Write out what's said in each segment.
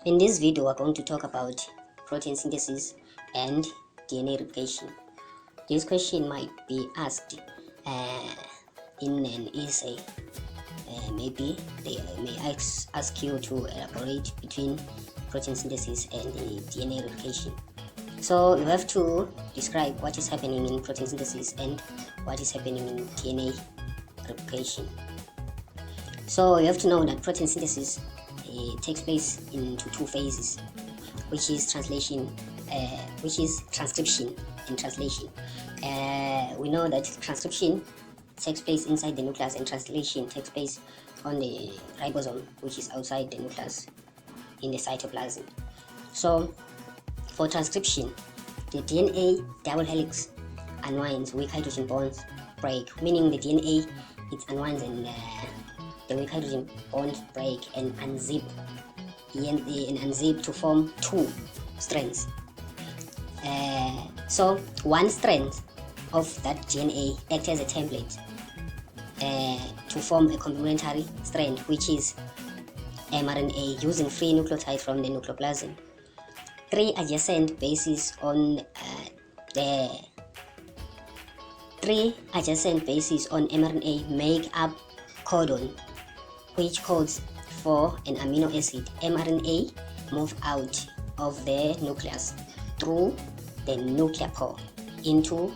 In this video, we're going to talk about protein synthesis and DNA replication. This question might be asked in an essay. Maybe they may ask you to elaborate between protein synthesis and the DNA replication. So you have to describe what is happening in protein synthesis and what is happening in DNA replication. So you have to know that protein synthesis takes place into two phases, which is transcription and translation. We know that transcription takes place inside the nucleus and translation takes place on the ribosome, which is outside the nucleus in the cytoplasm. So for transcription, the DNA double helix unwinds, weak hydrogen bonds break, meaning the DNA it unwinds and the weak hydrogen bonds break and unzip to form two strands. So one strand of that DNA acts as a template to form a complementary strand, which is mRNA, using free nucleotide from the nucleoplasm. Three adjacent bases on mRNA make up codon, which codes for an amino acid. mRNA move out of the nucleus through the nuclear pore into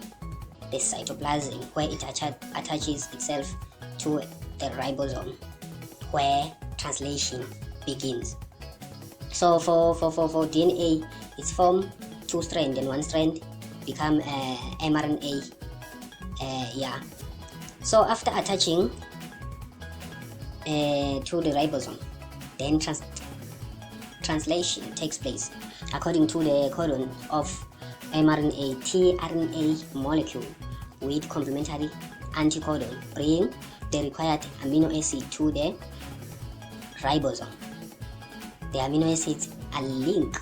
the cytoplasm, where it attaches itself to the ribosome, where translation begins. So for DNA, it's formed two strands, and one strand become mRNA. So after attaching to the ribosome, then translation takes place. According to the codon of mRNA, tRNA molecule with complementary anticodon bring the required amino acid to the ribosome. The amino acids are linked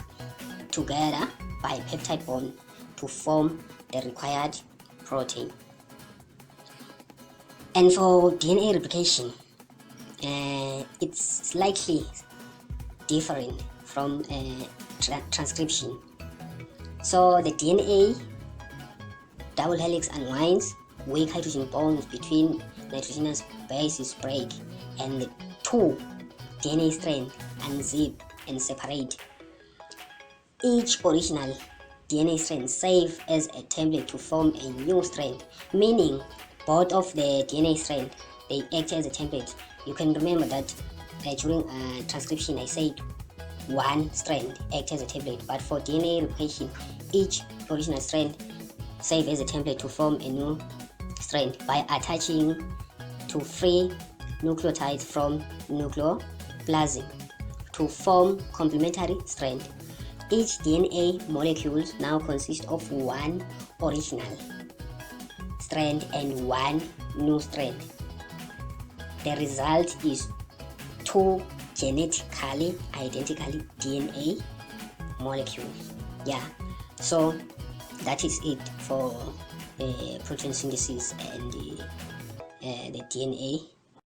together by a peptide bond to form the required protein. And for DNA replication, it's slightly different from transcription. So the DNA double helix unwinds, weak hydrogen bonds between nitrogenous bases break, and the two DNA strands unzip and separate. Each original DNA strand serves as a template to form a new strand, meaning both of the DNA strands they act as a template. You can remember that during transcription I said one strand acts as a template, but for DNA replication, each original strand serves as a template to form a new strand by attaching to free nucleotides from nucleoplasm to form complementary strand. Each DNA molecule now consists of one original strand and one new strand. The result is two genetically identical DNA molecules. So that is it for the protein synthesis and the DNA